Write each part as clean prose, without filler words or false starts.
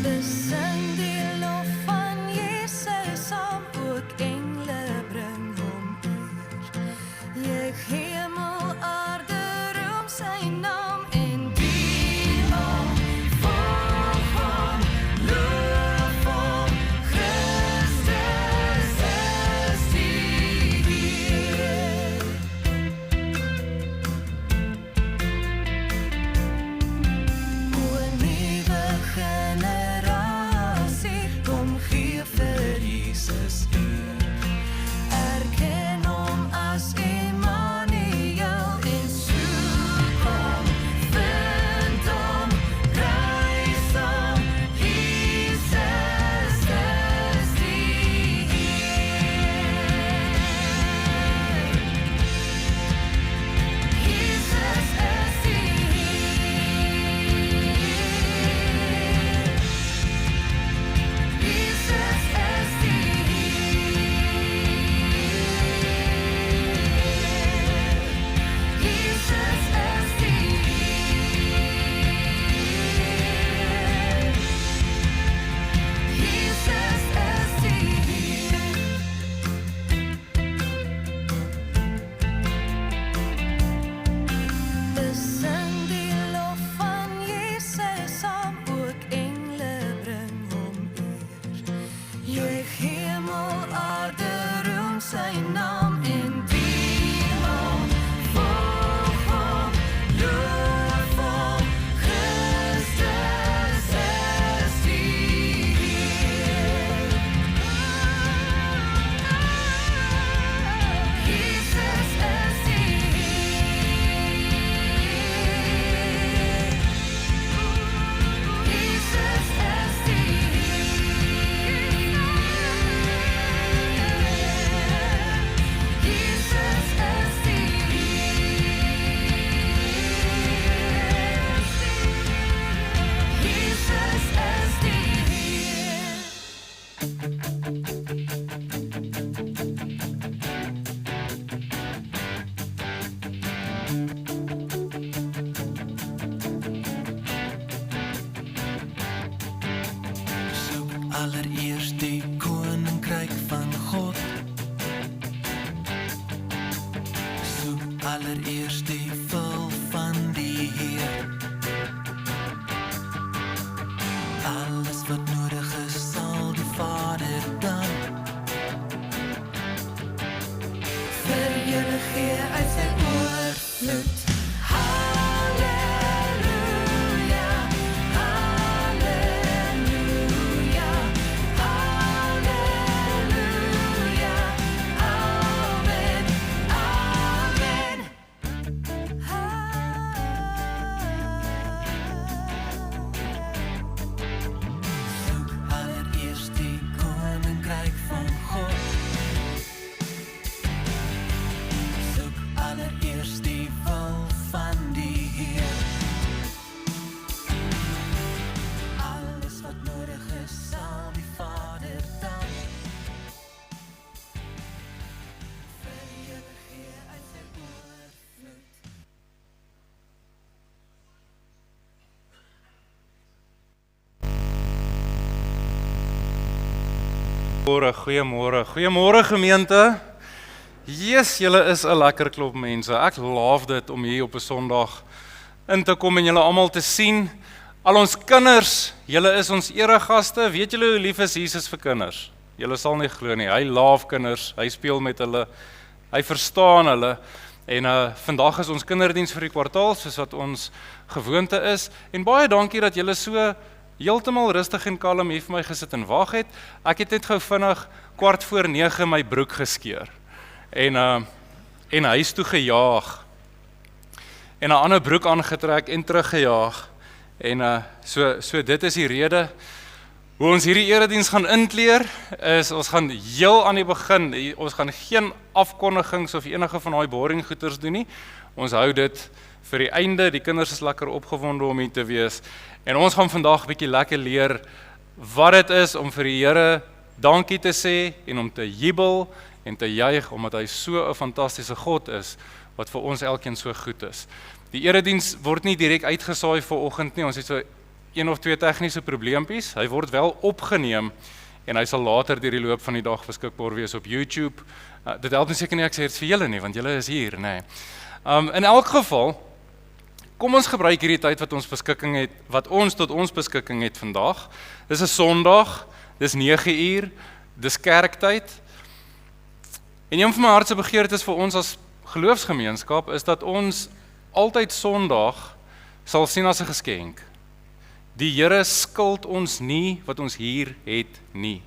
Besing die lof van Jesus, saam ook engele bring hom eer. Juig hemel, aarde, roem sy naam en die hom, volg hom, loof hom, Christus is die Heer. O nuwe generasie, kom gee vir Jesus eer. Erken hom as Emmanuel en soek hom, vind hom, prys hom, Jesus is die Heer. Jesus is die Heer. Jesus is die Jesus is die Jesus is die Besing die lof van Jesus, saam ook engele bring hom eer. Juig hemel, aarde, roem sy naam en dien hom, volg hom, loof hom, Christus is die Heer. Jesus is die Heer. Jesus is die Jesus is die Jesus is die Soek allereers die koninkryk van God. Soek allereers die wil van die Heer. Alles wat nodig is, sal die Vader dan vir julle gee uit sy oorvloed. Halleluja, halleluja, halleluja, amen, amen. Soek allereers die koninkryk van God. Soek allereers die wil van die Heer. Alles wat nodig is, sal die Vader dan vir julle gee uit sy oorvloed. Goeiemôre gemeente. Yes, julle is 'n lekker klop mense. Ek laaf dit om hier op 'n Sondag in te kom en julle almal te sien. Al ons kinders, julle is ons eregaste. Weet julle hoe lief is Jesus vir kinders? Julle sal nie glo nie. Hy laaf kinders, hy speel met hulle, hy verstaan hulle. En vandag is ons kinderdiens vir die kwartaal, soos wat ons gewoonte is. En baie dankie dat julle so heeltemal rustig en kalm hier vir my gesit en wag het. Ek het net gou vinnig 8:45 my broek geskeur. En huis toe gejaag. En 'n ander broek aangetrek en teruggejaag. So dit is die rede hoe ons hierdie erediens gaan inkleer, is ons gaan heel aan die begin, ons gaan geen afkondigings of enige van daai boring goeters doen nie. Ons hou dit vir die einde, die kinders is lekker opgewonde om hier te wees. En ons gaan vandag 'n bietjie lekker leer wat dit is om vir die Here dankie te sê en om te jubel en te juig, omdat hy so 'n fantastiese God is, wat vir ons elkeen so goed is. Die erediens word nie direk uitgesaai vir oggend nie, ons het so een of twee tegniese probleempies. Hy word wel opgeneem en hy sal later deur die loop van die dag beskikbaar wees op YouTube. Dit help nie seker nie ek sê dit vir julle nie, want julle is hier, nê. In elk geval, kom ons gebruik hierdie tyd wat ons beskikking het, wat ons tot ons beskikking het vandag. Dis 'n Sondag, dis 9 uur, dis kerktyd. En een van my hartse begeertes vir ons as geloofsgemeenskap is dat ons altyd Sondag sal sien as 'n geskenk. Die Here skuld ons nie wat ons hier het nie.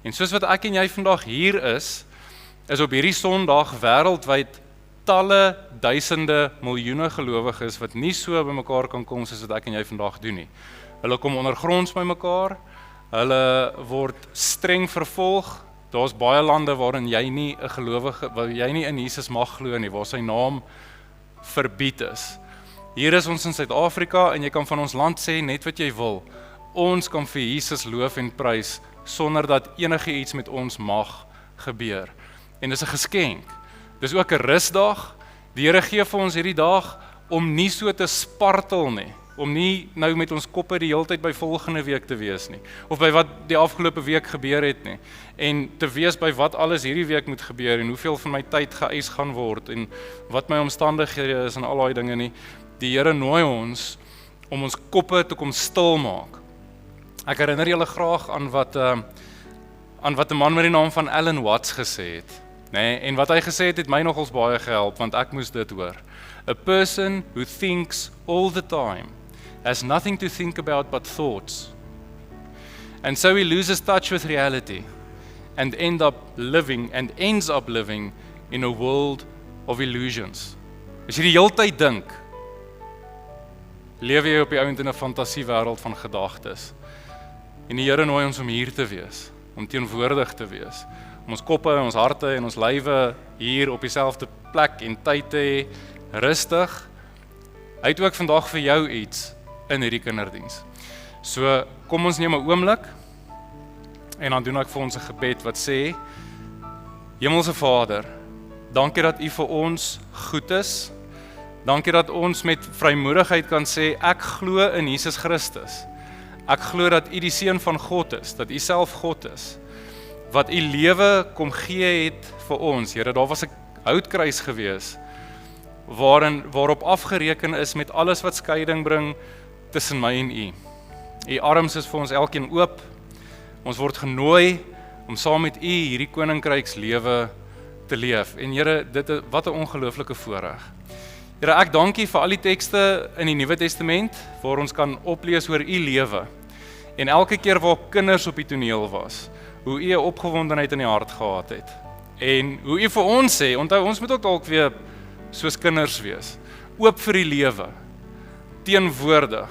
En soos wat ek en jy vandag hier is op hierdie Sondag wêreldwyd talle duisende miljoene gelowiges wat nie so by mekaar kan kom soos wat ek en jy vandag doen nie. Hulle kom ondergronds by mekaar, hulle word streng vervolg. Daar's baie lande waarin jy nie 'n gelowige, waar jy nie in Jesus mag glo nie, waar sy naam verbied is. Hier is ons in Suid-Afrika en jy kan van ons land sê net wat jy wil. Ons kan vir Jesus loof en prys sonder dat enige iets met ons mag gebeur. En dis 'n geskenk. Dis ook 'n rusdag. Die Here gee vir ons hierdie dag om nie so te spartel nie, om nie nou met ons koppe die hele tyd by volgende week te wees nie, of by wat die afgelope week gebeur het nie, en te wees by wat alles hierdie week moet gebeur, en hoeveel van my tyd geëis gaan word, en wat my omstandighede is, en al daai dinge nie. Die Here nooi ons om ons koppe te kom stil maak. Ek herinner julle graag aan wat 'n man met die naam van Alan Watts gesê het. Nee, en wat hy gesê het my nogals baie gehelp, want ek moes dit hoor. A person who thinks all the time has nothing to think about but thoughts. And so he loses touch with reality and ends up living in a world of illusions. As jy die hele tyd dink, leef jy op die ouend in 'n fantasiewêreld van gedagtes. En die Here nooi ons om hier te wees, om teenwoordig te wees, om ons koppe, ons harte en ons lywe hier op dieselfde plek en tyd te hê, rustig. Hy het ook vandag vir jou iets in hierdie kinderdiens. So kom ons neem 'n oomblik en dan doen ek vir ons 'n gebed wat sê: Hemelse Vader, dankie dat U vir ons goed is. Dankie dat ons met vrymoedigheid kan sê, ek glo in Jesus Christus. Ek glo dat U die Seun van God is, dat U self God is, wat U lewe kom gee het vir ons. Here, daar was 'n houtkruis gewees, waarop afgereken is met alles wat skeiding bring tussen my en U. U arms is vir ons elkeen oop. Ons word genooi om saam met U hierdie koninkrykslewe te leef. En Here, wat 'n ongelooflike voorreg. Here, ek dank U vir al die tekste in die Nuwe Testament waar ons kan oplees oor U lewe. En elke keer waar kinders op die toneel was, hoe U 'n opgewondenheid in die hart gehad het. En hoe U vir ons sê, onthou, ons moet ook dalk weer soos kinders wees. Oop vir die lewe, teenwoordig,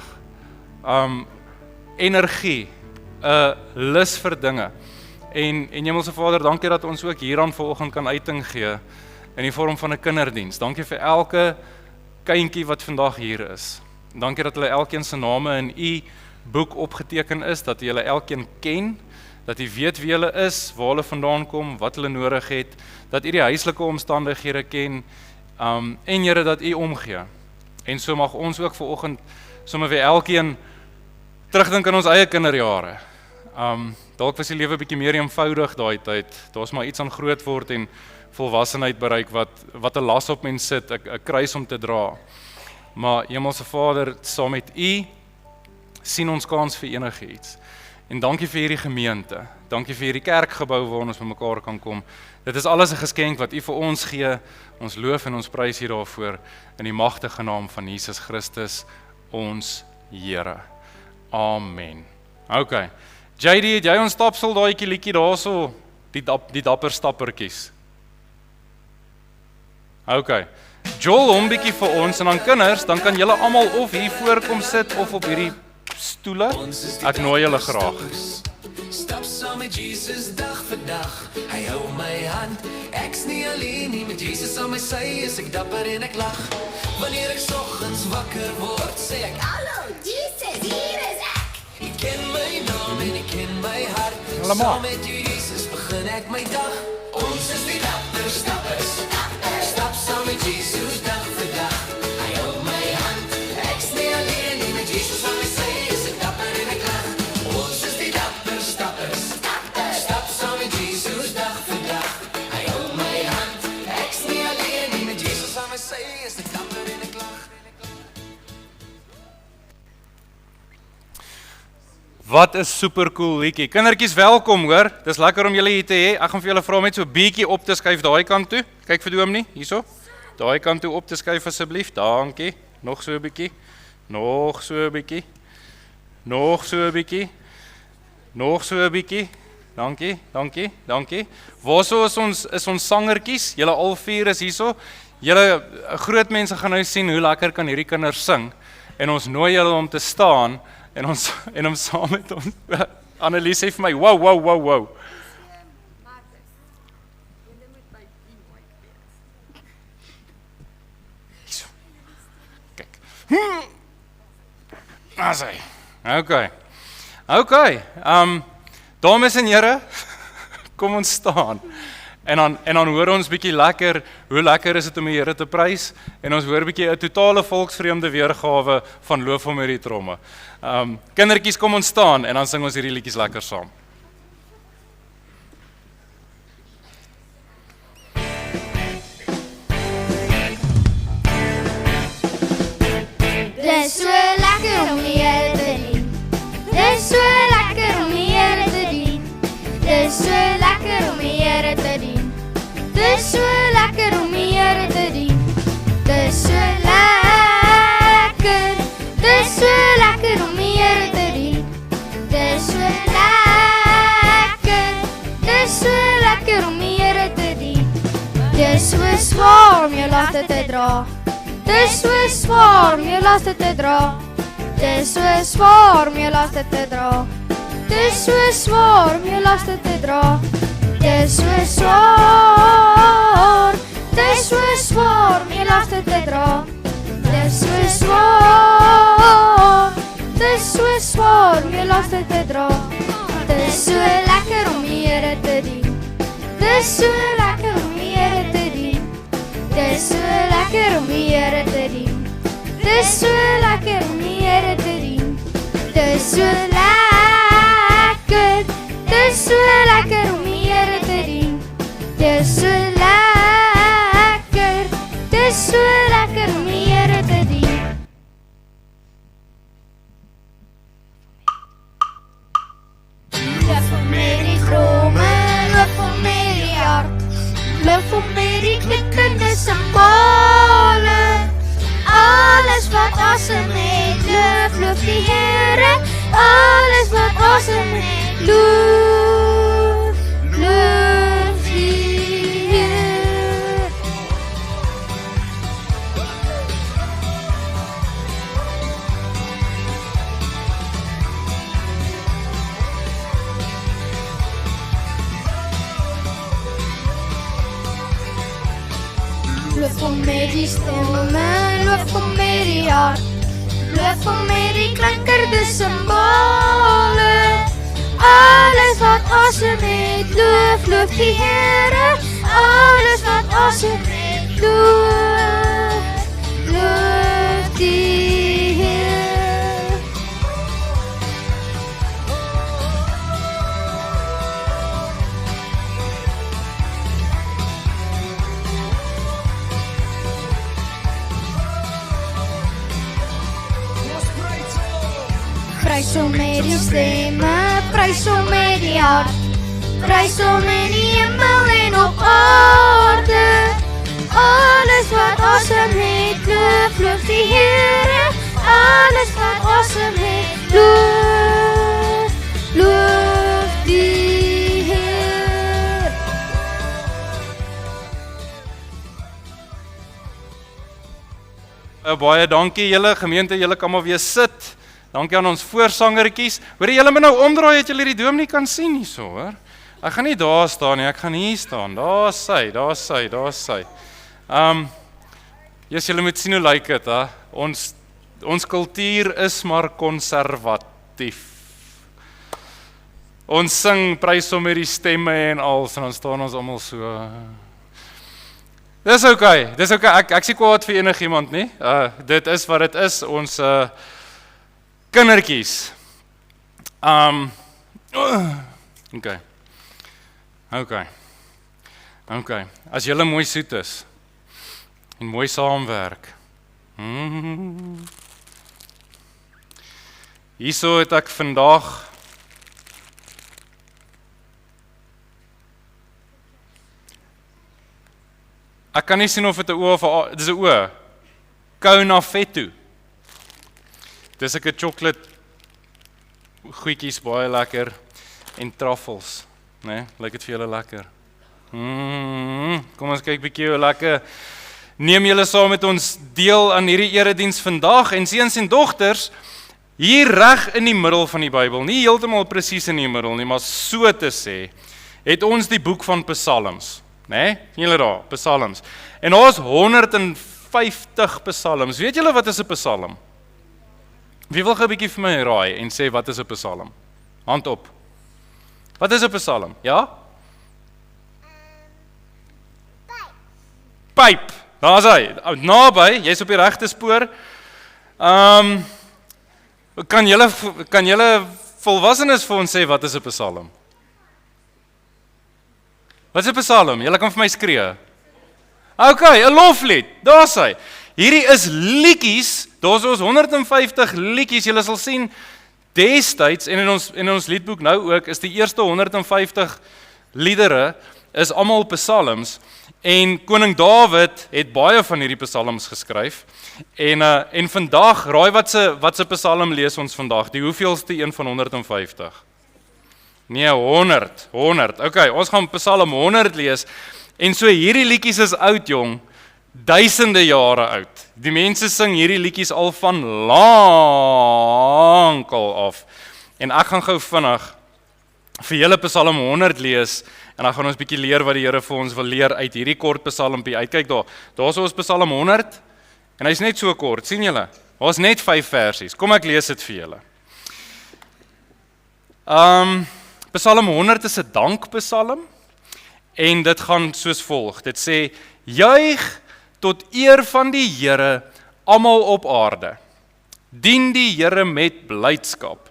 energie, 'n lus vir dinge. En Hemelse Vader, dankie dat ons ook hieraan vanoggend kan uiting gee in die vorm van 'n kinderdiens. Dankie vir elke kindjie wat vandag hier is. Dankie dat hulle elkeen se name in U boek opgeteken is, dat U hulle elkeen ken, dat U weet wie hulle is, waar hulle vandaan kom, wat hulle nodig het, dat U die huislike omstandighede ken, en Here, dat U omgee. En so mag ons ook vanoggend sommer weer elkeen terugdink aan ons eie kinderjare. Dalk was die lewe bietjie meer eenvoudig daai tyd. Daar's maar iets aan groot word en volwassenheid bereik wat 'n las op mens sit, 'n kruis om te dra. Maar Hemelse Vader, saam met U sien ons kans vir enigiets. En dankie vir hierdie gemeente. Dankie vir hierdie kerkgebou waar ons bymekaar kan kom. Dit is alles 'n geskenk wat U vir ons gee. Ons loof en ons prys U daarvoor in die magtige naam van Jesus Christus, ons Here. Amen. Okay. JD, het jy ons stapsel daaietjie liedjie daarso, die dapper stappertjies? Okay. Joel hom bietjie vir ons en dan kinders, dan kan julle almal of hier voorkom sit of op hierdie stoele. Ek nooi julle graag. Stap saam met Jesus dag vir dag. Hy hou my hand. Ek's nie alleen nie, met Jesus aan my sy is ek dapper en ek lag. Wanneer ek soggens wakker word, sê ek: Hallo, Jesus, hier is ek. Ek ken my naam en ek ken my hart. Hallo, ma. Saam met Jesus begin ek my dag. Ons is die dapper stappers. Stap saam met Jesus dag vir dag. Hy hou my hand. Ek's nie alleen nie, met Jesus aan my sy is ek dapper Wat 'n super cool liedjie. Kindertjies, welkom hoor. Dis lekker om julle hier te hê. Ek gaan vir julle vra om net so 'n bietjie op te skuif daai kant toe. Kyk vir Dominee, hierso. Daai kant toe op te skuif asseblief. Dankie. Nog so 'n bietjie. Nog so 'n bietjie. Nog so 'n bietjie. Nog so 'n bietjie. Dankie, dankie, dankie. Waarso is ons sangertjies? Julle al 4 is hierso. Julle groot mense gaan nou sien hoe lekker kan hierdie kinders sing en ons nooi julle om te staan en om saam met ons Annelies sê vir my, wow. Hierso. Kyk. Asai. Okay. Dames en here, kom ons staan. En dan hoor ons bietjie lekker, hoe lekker is dit om die Here te prys, en ons hoor bietjie 'n totale volksvreemde weergawe van loof hom met die tromme. Kindertjies, kom ons staan en dan sing ons hierdie liedjies lekker saam. Dis so lekker om die Here te dien. Dis so lekker om die Here te dien. Dis so lekker om die Here te dien. Dis so lekker om die Here te dien. Dis so lekker. Dis so lekker om die Here te dien. Dis so lekker. Dis so lekker om die Here te dien. Dis so swaar om jou laste te dra. Dis so swaar om jou laste te dra. Dis so swaar om jou laste te dra. Dis so swaar om jou laste te dra. Dis so swaar. Dis so swaar om jou laste te dra. Dis so swaar. Dis so swaar om jou laste te dra. Dis so lekker om die Here te dien. Dis so lekker om die Here te dien. Dis so lekker om die Here te dien. Dis so lekker om die Here te dien. Dis so lekker. Dis so lekker om die Here te dien. Dis so lekker. Dis so lekker om die Here te dien. Loop hom met die drome, loop hom met die hart. Loop hom met die klinkende simbole. Alles wat asem het, loof die Here. Alles wat asem het, loof die Here. Loof hom met die stemme, loof hom met die hart. Loof hom met die klinkende simbole. Alles wat asem het, loof die Here. Alles wat asem het, loof die Here. Prys hom met die stemme, prys hom met die hart. Prys hom in die hemel en op aarde. Alles wat asem het, loof die Here. Alles wat asem het, loof die Here. Baie dankie julle gemeente, julle kan maar weer sit. Dankie aan ons voorsangertjies. Hoor jy, julle moet nou omdraai, het julle die dominee kan sien hierso, hoor. Ek gaan nie daar staan nie, ek gaan hier staan. Daar sy. Yes, julle moet sien hoe lyk dit, hè. Ons kultuur is maar konservatief. Ons sing prys hom met die stemme en als, en dan staan ons almal so. Dis okay. Ek sê kwaad vir enigiemand nie. Dit is wat dit is, ons kindertjies. Okay. As julle mooi soet is en mooi saamwerk. Hierso het ek vandag Ek kan nie sien of dit 'n O of 'n A, dis 'n O. Confetto. Dis 'n chocolate goedjies, baie lekker en truffles, né? Lyk dit vir julle lekker? Kom ons kyk bietjie hoe lekker. Neem julle saam met ons deel aan hierdie erediens vandag en seuns en dogters, hier reg in die middel van die Bybel, nie heeltemal presies in die middel nie, maar so te sê, het ons die boek van Psalms, né? Sien julle daar, Psalms. En daar is 150 Psalms. Weet julle wat is 'n Psalm? Wie wil gou 'n bietjie vir my raai en sê wat is 'n Psalm? Hand op. Wat is 'n Psalm? Ja? Pyp. Daar's hy. Naby, jy's op die regte spoor. Kan julle volwassenes vir ons sê wat is 'n Psalm? Wat is 'n Psalm? Julle kan vir my skree. OK, 'n loflied. Daar's hy. Hierdie is liedjies. Daar's ons 150 liedjies. Julle sal sien destyds en in ons liedboek nou ook is die eerste 150 liedere is almal psalms en koning Dawid het baie van hierdie psalms geskryf. En vandag, raai wat se psalm lees ons vandag? Die hoeveelste een van 150? Nee, 100. OK, ons gaan Psalm 100 lees. En so hierdie liedjies is oud, jong. Duisende jare oud. Die mense sing hierdie liedjies al van lankal af. En ek gaan gou vinnig vir julle Psalm 100 lees en dan gaan ons bietjie leer wat die Here vir ons wil leer uit hierdie kort psalmpie uit. Kyk daar. Daar's ons Psalm 100 en hy's net so kort, sien julle? Daar's net 5 versies. Kom ek lees dit vir julle. Psalm 100 is 'n dankpsalm en dit gaan soos volg. Dit sê: Juig tot eer van die Here almal op aarde. Dien die Here met blydskap.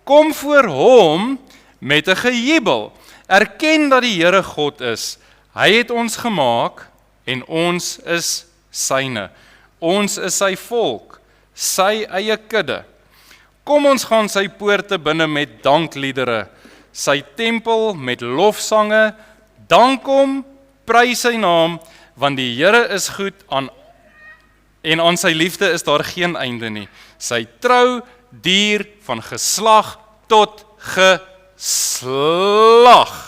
Kom voor hom met 'n gejubel. Erken dat die Here God is. Hy het ons gemaak en ons is syne. Ons is sy volk, sy eie kudde. Kom ons gaan sy poorte binne met dankliedere, sy tempel met lofsange. Dank hom, prys sy naam, want die Here is goed en aan sy liefde is daar geen einde nie. Sy trou duur van geslag tot geslag.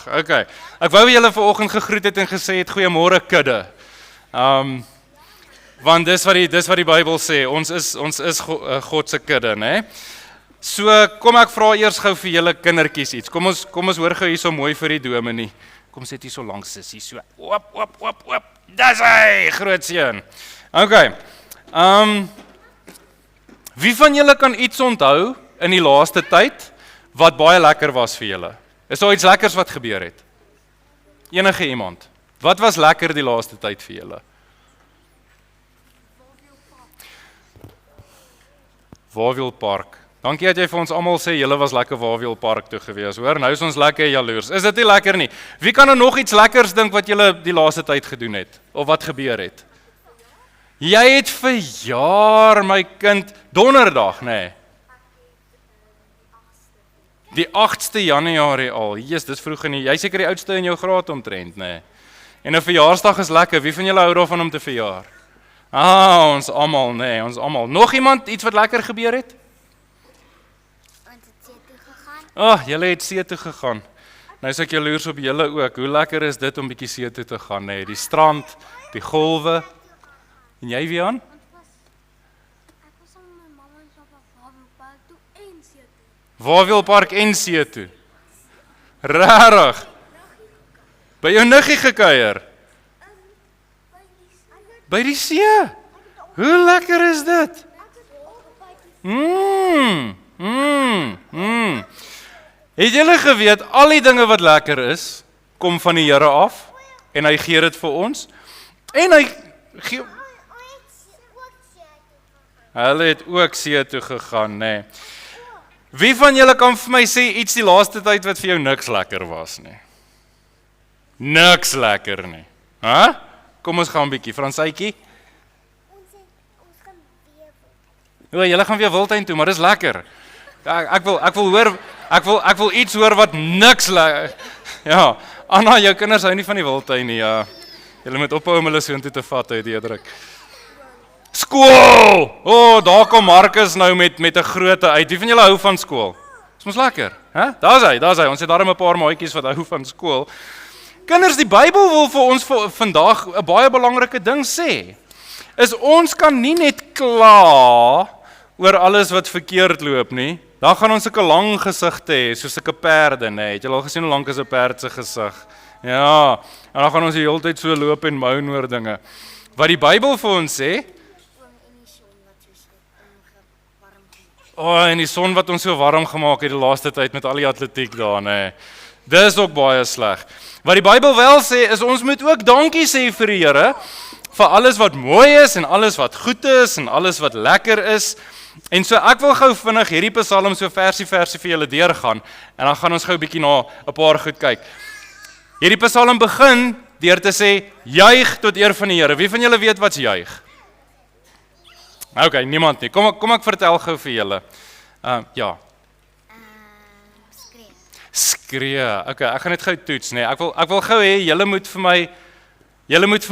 Okay. Ek wou julle vanoggend gegroet het en gesê het goeiemôre kudde. Want dis wat die Bybel sê, ons is God se kudde, né? So kom ek vra eers gou vir julle kindertjies iets. Kom ons hoor gou hierso mooi vir die dominee. Kom sit hier so langs sissie, so. Oop. Dis hy, groot seun. Okay. Wie van julle kan iets onthou in die laaste tyd wat baie lekker was vir julle? Is daar iets lekkers wat gebeur het? Enige iemand? Wat was lekker die laaste tyd vir julle? Wawielpark. Dankie dat jy vir ons almal sê julle was lekker Wawielpark toe gewees, hoor. Nou is ons lekker jaloers. Is dit nie lekker nie? Wie kan nog iets lekkers dink wat julle die laaste tyd gedoen het of wat gebeur het? Jy het verjaar, my kind, donderdag, nê? Nee. Die 8ste Januarie al. Jesus, dis vroeg in die, jy seker die oudste in jou graad omtrent, nê? Nee. En 'n verjaarsdag is lekker. Wie van julle hou daarvan om te verjaar? Ons almal, nê, ons almal. Nog iemand iets wat lekker gebeur het? Julle het see toe gegaan. Nou is ek jaloers op julle ook. Hoe lekker is dit om bietjie see toe te gaan, nê? Die strand, die golwe. En jy, Wian? Ek was saam met my mamma en pappa Wawielpark toe en see toe. Wawielpark en see toe. Rarig. By jou niggie gekuier. By die see. Hoe lekker is dit? Het julle geweet, al die dinge wat lekker is, kom van die Here af, en hy gee dit vir ons, en hy gee... Hulle het ook see toe gegaan, nê. Wie van julle kan vir my sê iets die laaste tyd wat vir jou niks lekker was, nê? Niks lekker, nê. Kom ons gaan 'n bietjie, Fransytjie. Julle gaan weer Wildtuin toe, maar dis lekker. Ek wil iets hoor wat niks lekker. Ja, Anna, jou kinders hou nie van die Wildtuin nie, ja. Julle moet ophou om hulle soontoe te vat uit die druk. Skool! Daar kom Marcus nou met 'n groote uit. Wie van julle hou van skool? Is mos lekker, hè? Daar's hy. Ons het daarom 'n paar maatjies wat hou van skool. Kinders, die Bybel wil vir ons vandag 'n baie belangrike ding sê. Is ons kan nie net kla oor alles wat verkeerd loop nie. Dan gaan ons 'n lang gesigte hê, soos 'n perde, nee. Het julle al gesien hoe lank is 'n perd se gesig? Ja, en dan gaan ons die hele tyd so loop en moan oor dinge. Wat die Bybel vir ons sê, en die son wat ons so warm gemaak het die laaste tyd met al die atletiek daar, nee. Dis ook baie sleg. Wat die Bybel wel sê, is ons moet ook dankie sê vir die Here, vir alles wat mooi is, en alles wat goed is, en alles wat lekker is. En so ek wil gou vinnig hierdie Psalm so versie vir julle deurgaan, en dan gaan ons gou 'n bietjie na 'n paar goed kyk. Hierdie Psalm begin deur te sê, juig tot eer van die Here. Wie van julle weet wat's juig? Okay, niemand nie. Kom ek vertel gou vir julle. Ja. Skree. Okay, ek gaan net gou toets, nee. Ek wil gou hê julle moet vir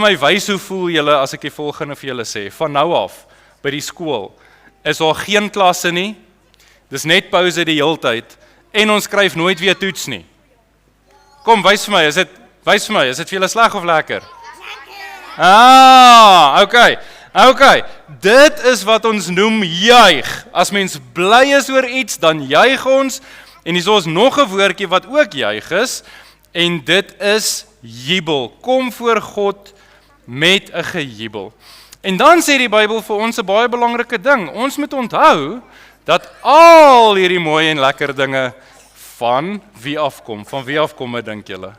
my wys hoe voel julle as ek die volgende vir julle sê. Van nou af by die skool is daar geen klasse nie. Dis net pouse die heeltyd en ons skryf nooit weer toets nie. Kom, wys vir my, is dit vir julle sleg of lekker? Okay. Dit is wat ons noem juig. As mens bly is oor iets, dan juig ons. En hier is nog 'n woordjie wat ook juig is, en dit is jubel. Kom voor God met 'n gejubel. En dan sê die Bybel vir ons 'n baie belangrike ding. Ons moet onthou dat al hierdie mooi en lekker dinge van wie afkom? Van wie afkom, dink julle?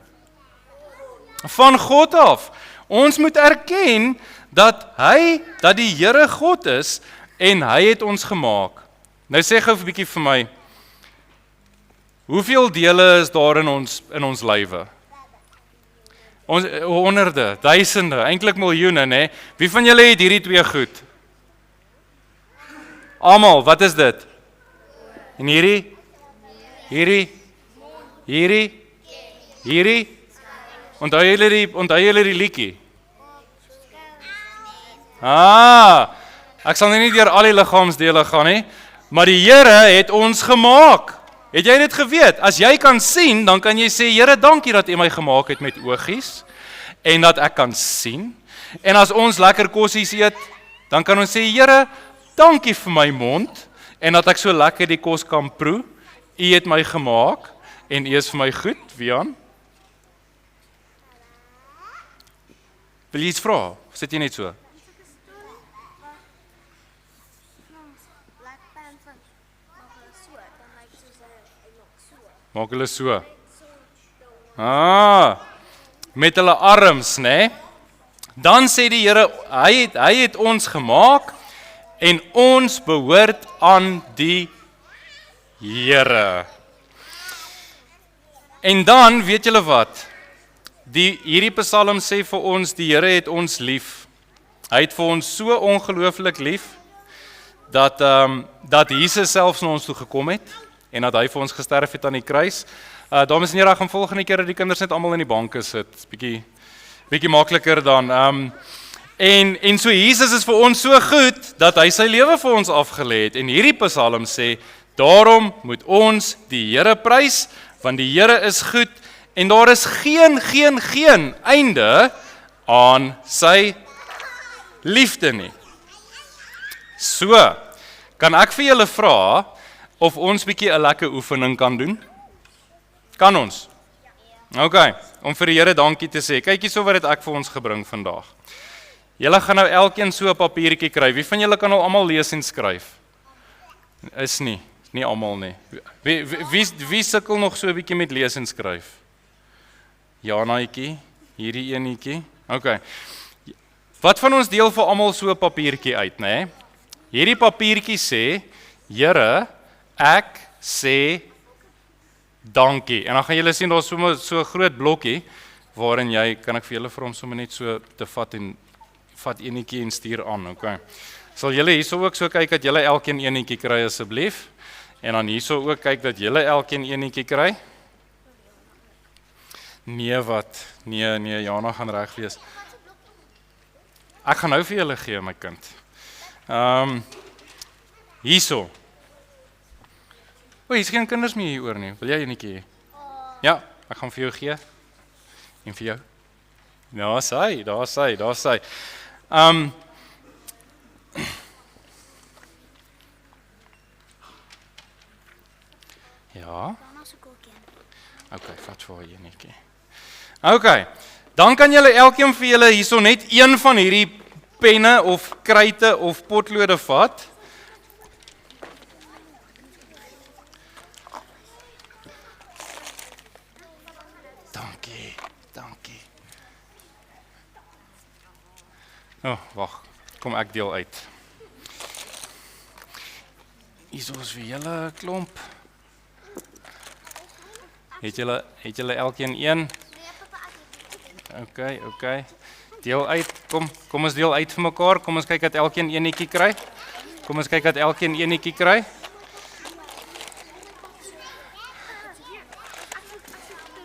Van God af. Ons moet erken dat die Here God is en hy het ons gemaak. Nou sê gou 'n bietjie vir my, hoeveel dele is daar in ons lywe? Ons honderde, duisende, eintlik miljoene, né? Wie van julle het hierdie twee goed? Almal, wat is dit? En hierdie? Onthou julle die liedjie? Ek sal nie deur al die liggaamsdele gaan nie, maar die Here het ons gemaak. Het jy dit geweet? As jy kan sien, dan kan jy sê, Here, dankie dat U my gemaak het met oogies, en dat ek kan sien. En as ons lekker kossies eet, dan kan ons sê, Here, dankie vir my mond, en dat ek so lekker die kos kan proe. U het my gemaak, en U is vir my goed. Wian? Wil jy iets vra? Sit jy net so? Maak hulle so. Met hulle arms, né? Dan sê die Here, hy het ons gemaak en ons behoort aan die Here. En dan, weet julle wat? Hierdie Psalm sê vir ons, die Here het ons lief. Hy het vir ons so ongelooflik lief, dat Jesus selfs na ons toe gekom het, en dat hy vir ons gesterf het aan die kruis. Dames en here, ek gaan volgende keer dat die kinders net almal in die banke sit. Bietjie makliker dan. En so Jesus is vir ons so goed, dat hy sy lewe vir ons afgelê het. En hierdie Psalm sê, daarom moet ons die Here prys, want die Here is goed, en daar is geen einde aan sy liefde nie. So, kan ek vir julle vra, of ons bietjie 'n lekker oefening kan doen? Kan ons? Okay, om vir die Here dankie te sê. Kyk hierso wat het ek vir ons gebring vandag. Julle gaan nou elkeen so 'n papiertjie kry. Wie van julle kan al almal lees en skryf? Is nie almal nie. Wie sukkel nog so 'n bietjie met lees en skryf? Janaatjie, hierdie eenetjie. Okay. Wat van ons deel vir almal so 'n papiertjie uit, né? Hierdie papiertjie sê, Here, ek sê dankie. En dan gaan julle sien, daar is so 'n groot blokkie, waarin kan ek vir julle vir hom sommer net so te vat en vat enetjie en stuur aan, okay. Sal julle hierso ook so kyk dat julle elkeen enetjie kry asseblief, en dan hierso ook kyk dat julle elkeen enetjie kry. Nee, wat? Nee, Jana gaan reg wees. Ek gaan nou vir julle gee, my kind. Hierso. O, hier's geen kinders meer hier oor nie. Wil jy enetjie hê? Ja, ek gaan vir jou gee. En vir jou. Daar's hy. Ja. Okay, vat vir haar enetjie. Okay. Dan kan julle elkeen vir julle hierso net een van hierdie penne of kruite of potlode vat. Dankie. Wag. Kom ek deel uit. Hierso is vir julle 'n klomp. Het julle elkeen een? Okay. Deel uit. Kom ons deel uit vir mekaar. Kom ons kyk dat elkeen eenetjie kry.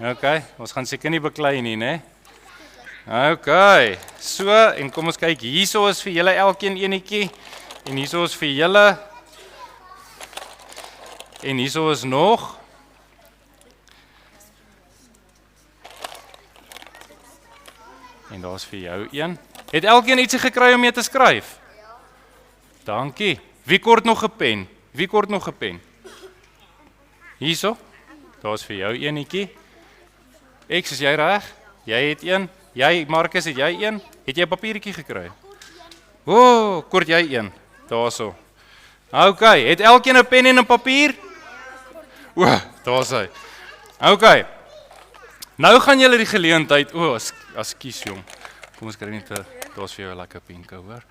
Okay, ons gaan seker nie beklei nie, né? Okay. So, en kom ons kyk, hierso is vir julle elkeen eenetjie en hierso is vir julle. En hierso is nog. En daar's vir jou een. Het elkeen ietsie gekry om mee te skryf? Dankie. Wie kort nog 'n pen? Hierso. Daar's vir jou eenetjie. Ek, is jy reg? Jy het een. Jy, Marcus, het jy een? Het jy 'n papiertjie gekry? Kort jy een. Daarso. Okay, het elkeen 'n pen en 'n papier? Daar's hy. Okay. Nou gaan julle die geleentheid, ekskuus jong. Kom ons kry net daar's vir jou 'n lekker penke, hoor.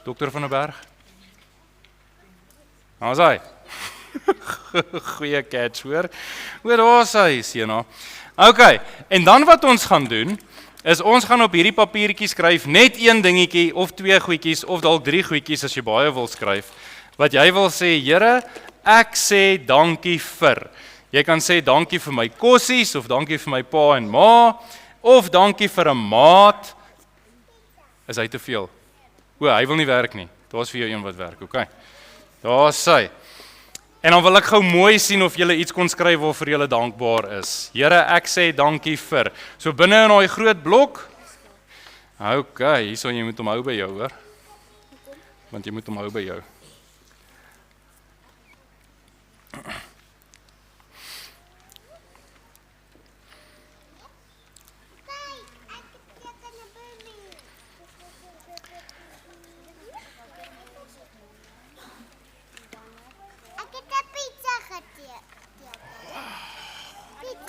Dokter van der Berg. Daar's hy. Goeie catch, hoor. Daar's hy, Siena. Okay, en dan wat ons gaan doen, is ons gaan op hierdie papiertjie skryf net een dingetjie, of 2 goedjies, of dalk 3 goedjies as jy baie wil skryf. Wat jy wil sê, Here, ek sê dankie vir. Jy kan sê dankie vir my kossies, of dankie vir my pa en ma, of dankie vir 'n maat. Is hy te veel? Hy wil nie werk nie. Daar's vir jou een wat werk, okay. Daar's hy. En dan wil ek gou mooi sien of julle iets kon skryf waarvoor julle dankbaar is. Here, ek sê dankie vir. So binne in daai groot blok. Okay, hierso jy moet hom hou by jou, hoor. Want jy moet hom hou by jou.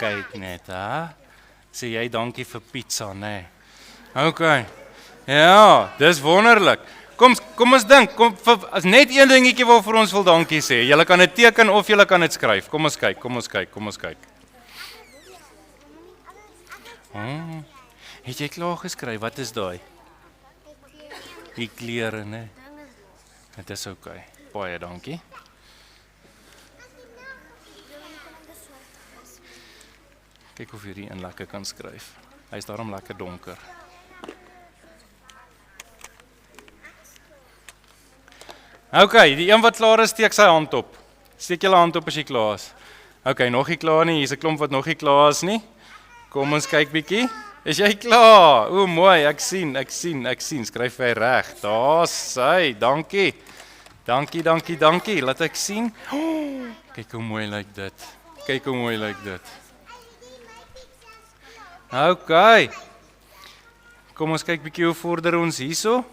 Kyk net, hè? Sê jy dankie vir pizza, né? Okay. Ja, dis wonderlik. Kom ons dink, as net een dingetjie waarvoor ons wil dankie sê. Julle kan dit teken of julle kan dit skryf. Kom ons kyk. Het jy klaar geskryf? Wat is daai? Die klere, né? Dit is okay. Baie dankie. Kyk of hierdie een lekker kan skryf. Hy is daarom lekker donker. Okay, die een wat klaar is, steek sy hand op. Steek julle hand op as jy klaar is. Okay, nog nie klaar nie. Hier's 'n klomp wat nog nie klaar is nie. Kom ons kyk bietjie. Is jy klaar? Mooi, ek sien. Skryf hy reg. Daar's hy. Dankie. Laat ek sien. Kyk hoe mooi lyk dit. Okay. Kom ons kyk bietjie hoe vorder ons hierso.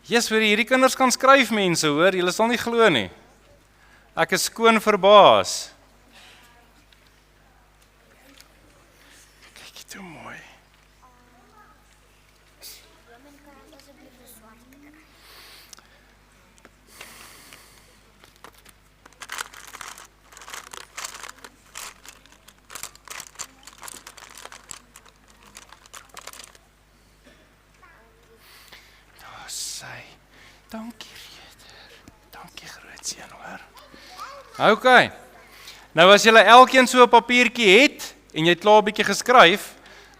Vir hierdie kinders kan skryf, mense, hoor. Julle sal nie glo nie. Ek is skoon verbaas. Kyk hoe mooi. Dankie, Reder. Dankie, grootseun, hoor. Okay. Nou as julle elkeen so 'n papiertjie het, en jy het klaar 'n bietjie geskryf,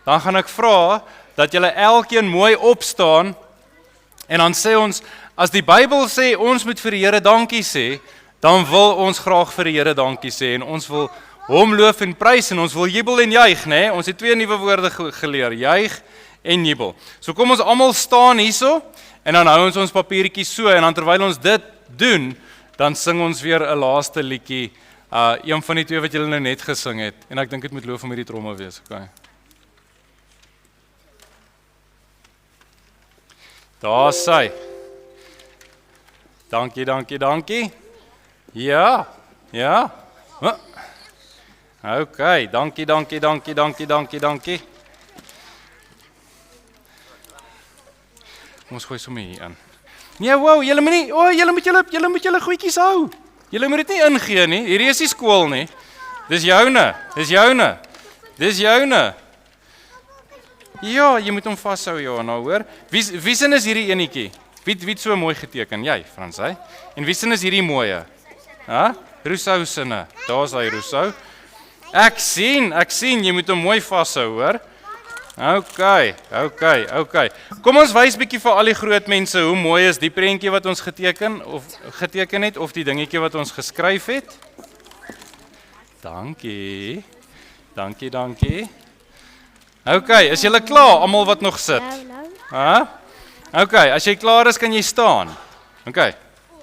dan gaan ek vra dat julle elkeen mooi opstaan en dan sê ons, as die Bybel sê ons moet vir die Here dankie sê, dan wil ons graag vir die Here dankie sê en ons wil hom loof en prys en ons wil jubel en juig, né? Ons het 2 nuwe woorde geleer, juig en jubel. So kom ons almal staan hierso en dan hou ons papiertjies so en dan terwyl ons dit doen, dan sing ons weer 'n laaste liedjie, een van die 2 wat julle nou net gesing het en ek dink dit moet loof om hierdie tromme wees, okay. Daar sy. Dankie, dankie, dankie. Ja. Okay, dankie, dankie, dankie, dankie, dankie, dankie. Ons gooi sommer hier in. Nee, wow, julle moet nie, julle moet julle goedjies hou. Julle moet dit nie ingee nie. Hierdie is nie skool nie. Dis joune. Ja, jy moet hom vashou, Johanna, hoor. Wie sin is hierdie enetjie? Wie het so mooi geteken? Jy, Frans, hy? En wie sin is hierdie mooie? Ha? Rousseau sinne. Daar's hy, Rousseau. Ek sien, jy moet hom mooi vashou, hoor. Okay. Kom ons wys bietjie vir al die groot mense hoe mooi is die prentjie wat ons geteken het of die dingetjie wat ons geskryf het. Dankie. Okay, is julle klaar, almal wat nog sit? Ha? Okay, as jy klaar is, kan jy staan. Okay,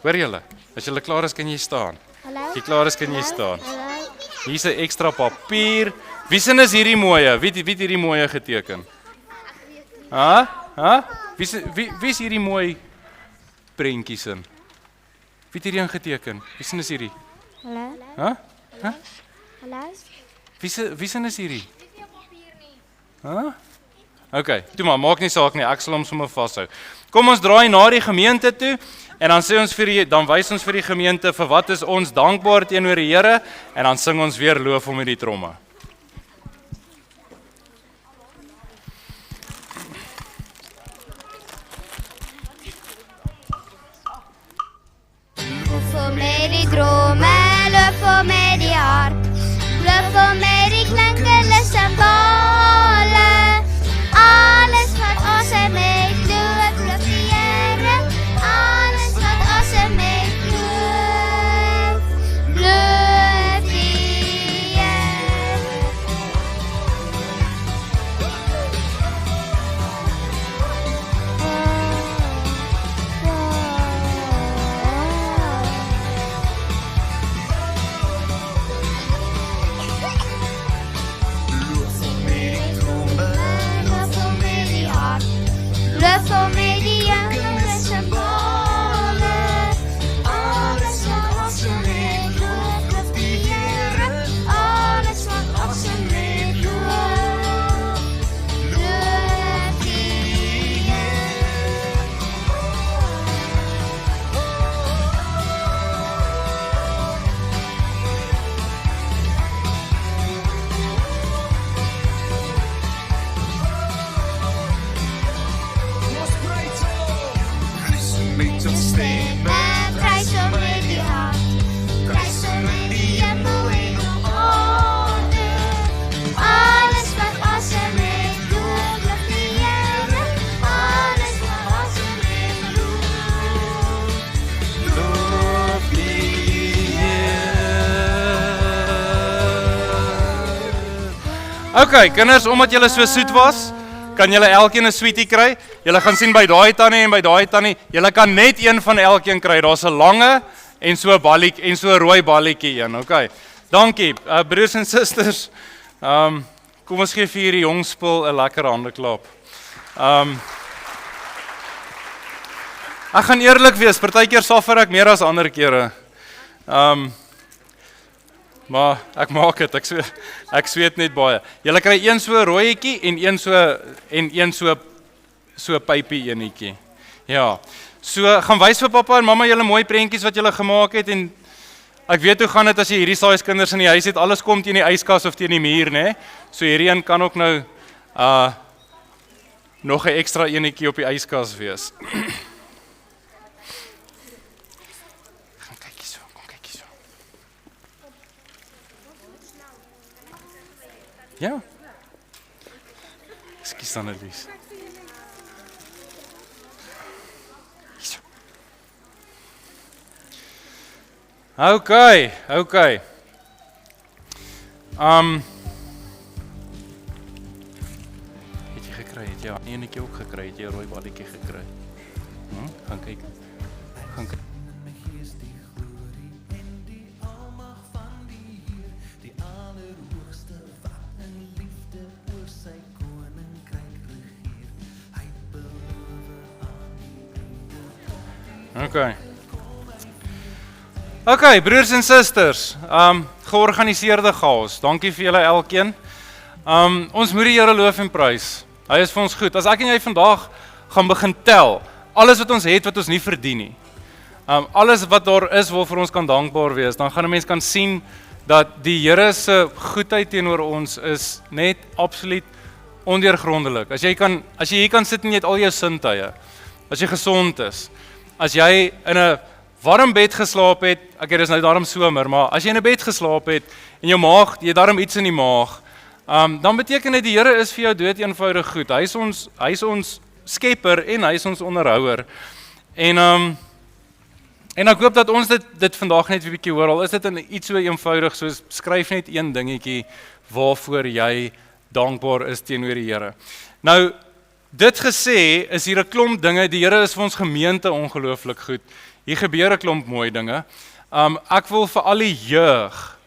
hoor julle? As julle klaar is, kan jy staan. As jy klaar is, kan jy staan. Hier's 'n ekstra papier. Wie sin is hierdie mooie? Wie het hierdie mooie geteken? Ha? Wie is hierdie mooi prentjies in? Wie het hierdie ingeteken? Wie sin is hierdie? Ha? Wie sin is hierdie? Ha? Okay, toe maar, maak nie saak nie, ek sal hom sommer vashou. Kom ons draai na die gemeente toe en dan dan wys ons vir die gemeente vir wat is ons dankbaar teenoor die Here en dan sing ons weer loof hom met die tromme. Loof hom met die drome, loof hom met die hart, loof hom met die klinkende simbole. Alles wat ons met loof die Here. Alles wat ons met loof die Here. Loof hom met die hart, loof hom met die klinkende simbole. Alles wat ons met loof die Here. Alles wat ons met loof die Here. En prys hom met die hart, prys hom in die hemel en op aarde. Alles wat ons met loof die Here. Alles wat ons met loof die Okay, kinders, omdat julle so soet was, kan julle elkeen 'n sweetie kry. Julle gaan sien by daai tannie en by daai tannie, julle kan net een van elkeen kry. Daar's 'n lange en so 'n balletjie en so 'n rooi balletjie een. Okay. Dankie, broers en susters. Kom ons gee vir hierdie jong spul 'n lekker handeklap. Ek gaan eerlik wees, partykeer suffer ek meer as ander kere. Maar ek maak dit, ek sweet net baie. Julle kry een so rooietjie en een so pypie enetjie. Ja. So gaan wys vir pappa en mamma julle mooi prentjies wat julle gemaak het en ek weet hoe gaan dit as jy hierdie size kinders in die huis het, alles kom teen die yskas of teen die muur, né? So hierdie een kan ook nou nog 'n ekstra enetjie op die yskas wees. Ja. Ekskuus Annelies. Hierso. Okay. Het jy gekry? Het jy een enetjie ook gekry? Het jy 'n rooi balletjie gekry? Gaan kyk. Gaan kyk. Okay, broers en susters, georganiseerde chaos. Dankie vir julle elkeen. Ons moet die Here loof en prys. Hy is vir ons goed. As ek en jy vandag gaan begin tel, alles wat ons het wat ons nie verdien nie. Alles wat daar is waarvoor ons kan dankbaar wees, dan gaan 'n mens kan sien dat die Here se goedheid teenoor ons is net absoluut ondeurgrondelik. As jy hier kan sit en jy het al jou sintuie, as jy gesond is, as jy in 'n warm bed geslaap het, okay, dis nou daarom somer, maar as jy in 'n bed geslaap het en jou maag, jy daarom iets in die maag, dan beteken dit die Here is vir jou dood eenvoudig goed. Hy is ons skepper en hy is ons onderhouer. En ek hoop dat ons dit vandag net 'n bietjie hoor. Al is dit in iets so eenvoudig soos skryf net een dingetjie waarvoor jy dankbaar is teenoor die Here. Nou, dit gesê, is hier 'n klomp dinge. Die Here is vir ons gemeente ongelooflik goed. Hier gebeur 'n klomp mooi dinge. Ek wil vir al die jeug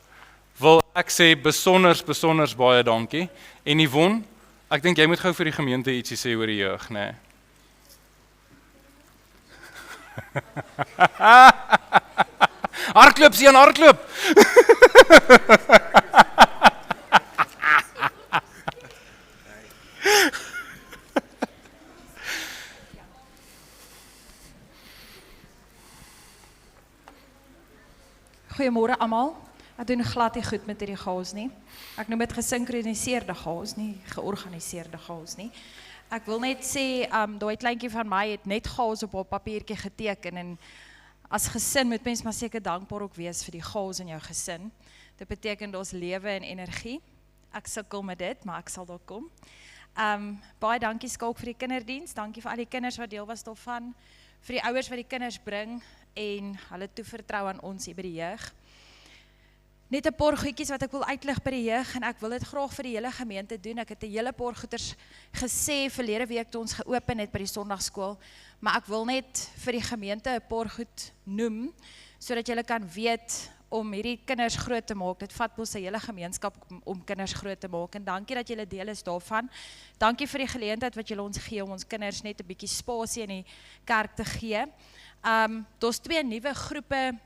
wil ek sê besonders baie dankie. En Yvonne, ek dink jy moet gou vir die gemeente ietsie sê oor die jeug, né? Hardloop, sien, hardloop. Goeiemôre almal. Ek doen glad nie goed met hierdie chaos nie. Ek noem dit gesinkroniseerde chaos, nie georganiseerde chaos nie. Ek wil net sê, daai kleintjie van my het net chaos op haar papiertjie geteken en as gesin moet mens maar seker dankbaar ook wees vir die chaos in jou gesin. Dit beteken daar's lewe en energie. Ek sukkel met dit, maar ek sal daar kom. Baie dankie Skalk vir die kinderdiens. Dankie vir al die kinders wat deel was daarvan. Vir die ouers wat die kinders bring en hulle toevertrou aan ons hier by die jeug. Net 'n paar goedjies wat ek wil uitlig by die jeug en ek wil dit graag vir die hele gemeente doen. Ek het 'n hele paar goeders gesê verlede week toe ons geopen het by die Sondagskool, maar ek wil net vir die gemeente 'n paar goed noem sodat julle kan weet om hierdie kinders groot te maak. Dit vat mos 'n hele gemeenskap om kinders groot te maak en dankie dat julle deel is daarvan. Dankie vir die geleentheid wat julle ons gee om ons kinders net 'n bietjie spasie in die kerk te gee. Daar's 2 nuwe groepe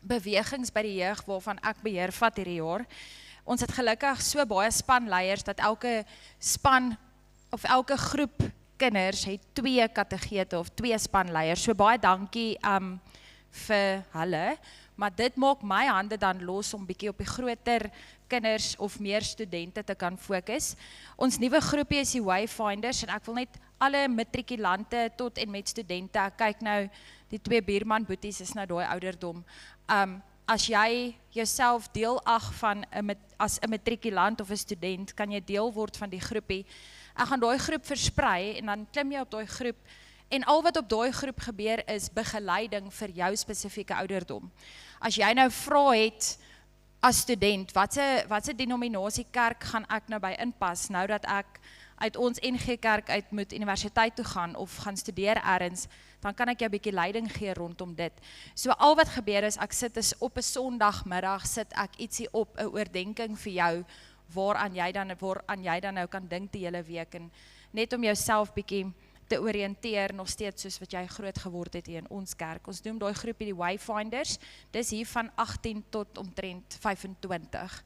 bewegings by die jeug waarvan ek beheer vat hierdie jaar. Ons het gelukkig so baie spanleiers dat elke span of elke groep kinders het 2 kategete of 2 spanleiers. So baie dankie vir hulle, maar dit maak my hande dan los om bietjie op die groter kinders of meer studente te kan fokus. Ons nuwe groepie is die Wayfinders en ek wil net alle matrikulante tot en met studente, ek kyk nou die 2 buurman boeties is nou daai ouderdom. As jy jouself deel ag van as 'n matrikulant of 'n student, kan jy deel word van die groepie. Ek gaan daai groep versprei en dan klim jy op daai groep en al wat op daai groep gebeur is begeleiding vir jou spesifieke ouderdom. As jy nou vra het as student, watse denominasie kerk gaan ek nou by inpas nou dat ek uit ons NG Kerk uit moet universiteit toe gaan of gaan studeer ergens, dan kan ek jou 'n bietjie leiding gee rondom dit. So al wat gebeur is, ek sit is op 'n Sondagmiddag sit ek ietsie op 'n oordenking vir jou waaraan jy dan nou kan dink die hele week en net om jouself bietjie te oriënteer nog steeds soos wat jy groot geword het hier in ons kerk. Ons noem daai groepie die Wayfinders. Dis hier van 18 tot omtrent 25.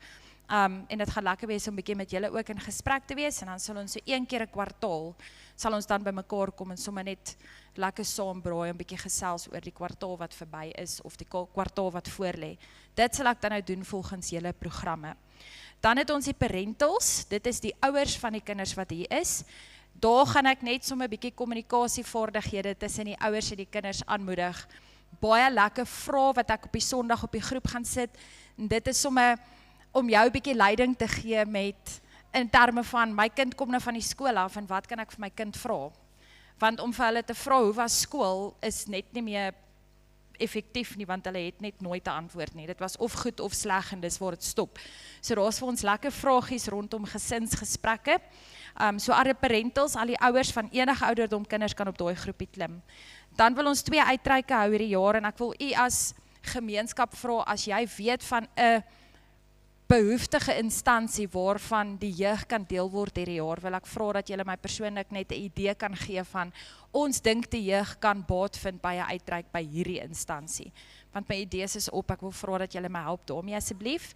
En dit gaan lekker wees om 'n bietjie met julle ook in gesprek te wees en dan sal ons so 1 keer 'n kwartaal sal ons dan bymekaar kom en sommer net lekker saam braai en 'n bietjie gesels oor die kwartaal wat verby is of die kwartaal wat voorlê. Dit sal ek dan nou doen volgens julle programme. Dan het ons die parentals, dit is die ouers van die kinders wat hier is. Daar gaan ek net sommer 'n bietjie kommunikasievaardighede tussen die ouers en die kinders aanmoedig. Baie lekker vrae wat ek op die Sondag op die groep gaan sit. En dit is sommer om jou 'n bietjie leiding te gee met in terme van my kind kom nou van die skool af en wat kan ek vir my kind vra? Want om vir hulle te vra hoe was skool is net nie meer effektief nie, want hulle het net nooit 'n antwoord nie. Dit was of goed of sleg en dis waar dit stop. So daar's vir ons lekker vragies rondom gesinsgesprekke. So alle parentals, al die ouers van enige ouderdom kinders kan op daai groepie klim. Dan wil ons 2 uitreike hou hierdie jaar en ek wil u as gemeenskap vra as jy weet van 'n behoeftige instansie waarvan die jeug kan deel word hierdie jaar, wil ek vra dat julle my persoonlik net 'n idee kan gee van ons dink die jeug kan baat vind by 'n uitreik by hierdie instansie. Want my idees is op, ek wil vra dat julle my help daarmee asseblief.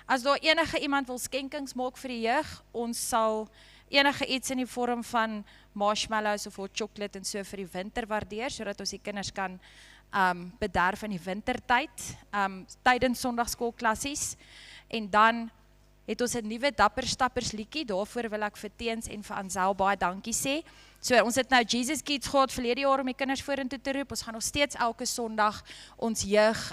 As daar enige iemand wil skenkings maak vir die jeug, ons sal enige iets in die vorm van marshmallows of hot chocolate en so vir die winter waardeer, sodat ons die kinders kan bederf in die wintertyd, tydens sondagskoolklassies. En dan het ons 'n nuwe Dapper Stappers liedjie, daarvoor wil ek vir Teens en vir Ansel baie dankie sê. So ons het nou Jesus Kids gehad verlede jaar om die kinders vorentoe te roep, ons gaan nog steeds elke Sondag ons jeug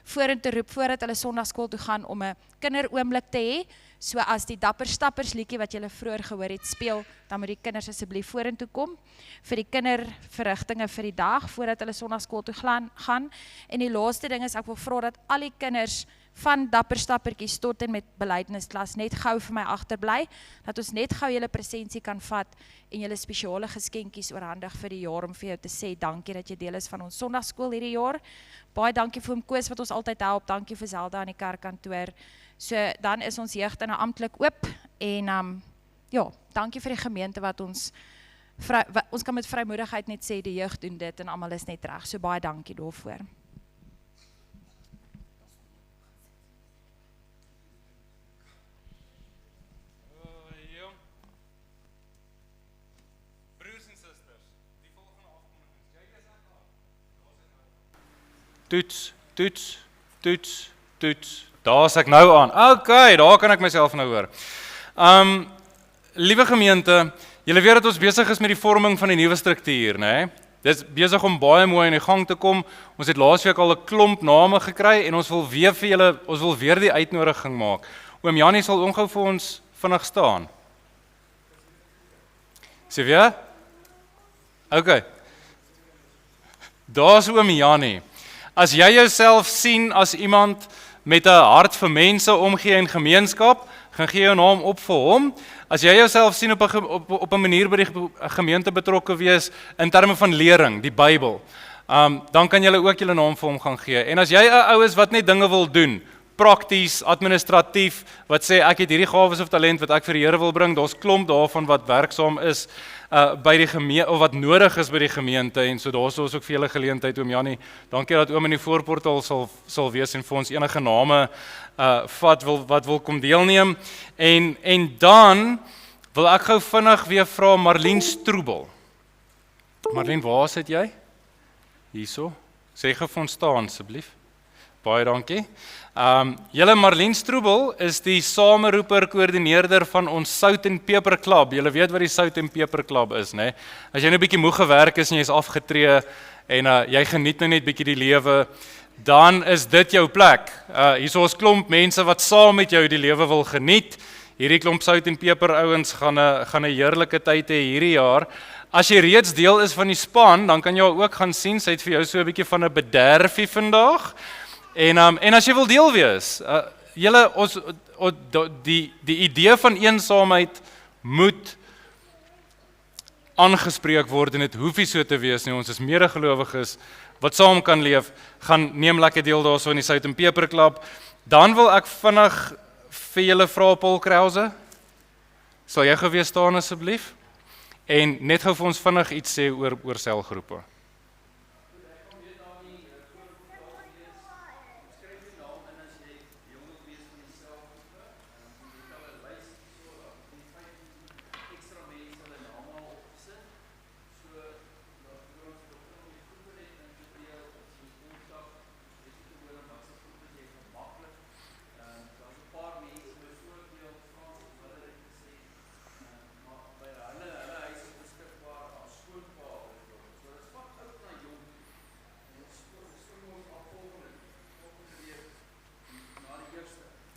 vorentoe roep, voordat hulle sondagskool toe gaan om 'n kinderoomblik te hê. So as die Dapper Stappers liedjie wat julle vroeër gehoor het speel, dan moet die kinders asseblief vorentoe kom vir die kinderverrigtinge vir die dag, voordat hulle sondagskool toe gaan. En die laaste ding is, ek wil vra dat al die kinders van Dapper Stappertjies tot en met belydenisklas net gou vir my agterbly, dat ons net gou julle presensie kan vat en julle spesiale geskenkies oorhandig vir die jaar om vir jou te sê dankie dat jy deel is van ons sondagskool hierdie jaar. Baie dankie vir oom Koos wat ons altyd help, dankie vir Zelda aan die kerkkantoor. So dan is ons jeug dan nou amptelik oop en ja, dankie vir die gemeente wat ons kan met vrymoedigheid net sê die jeug doen dit en almal is net reg. So baie dankie daarvoor. Toets, toets, toets, toets. Daar is ek nou aan. Okay, daar kan ek myself nou hoor. Liewe gemeente, julle weet dat ons besig is met die vorming van die nuwe struktuur, né? Dit is besig om baie mooi in die gang te kom. Ons het laasweek al 'n klomp name gekry en ons wil weer vir julle, ons wil weer die uitnodiging maak. Oom Janie sal ongou vir ons vinnig staan. Sê weer? Okay. Daar's oom Janie. As jy jouself sien as iemand met 'n hart vir mense omgee en gemeenskap, gaan gee jou naam op vir hom. As jy jouself sien op 'n manier by die gemeente betrokke wees in terme van lering, die Bybel, dan kan jy ook jou naam vir hom gaan gee. En as jy 'n ou is wat net dinge wil doen, prakties, administratief, wat sê ek het hierdie gawes of talent wat ek vir die Here wil bring, daar's klomp daarvan wat werksaam is by die gemeente of wat nodig is by die gemeente en so daar's ook vir julle geleentheid oom Janie. Dankie dat oom in die voorportaal sal wees en vir ons enige name vat wat wil kom deelneem. En dan wil ek gou vinnig weer vra Marlien Stroebel. Marlien, waar sit jy? Hierso. Sê gou vir ons staan asseblief. Baie dankie. Julle Marlien Stroebel is die sameroeper koördineerder van ons Sout en Peper Klub. Julle weet wat die Sout en Peper Klub is, né? As jy nou 'n bietjie moeg gewerk is en jy's afgetree en jy geniet nou net bietjie die lewe, dan is dit jou plek. Hier's ons klomp mense wat saam met jou die lewe wil geniet. Hierdie klomp Sout en Peper ouens gaan 'n heerlike tyd hê hierdie jaar. As jy reeds deel is van die span, dan kan jy ook gaan sien, sy het vir jou so 'n bietjie van 'n bederfie vandag. En as jy wil deel wees, julle die idee van eensaamheid moet aangespreek word en dit hoef nie so te wees nie. Ons is medegelowiges wat saam kan leef, gaan neem lekker deel daarso in die Sout en Peper Klub. Dan wil ek vinnig vir julle vra Paul Krause. Sal jy gou weer staan asseblief? En net gou vir ons vinnig iets sê oor selgroepe.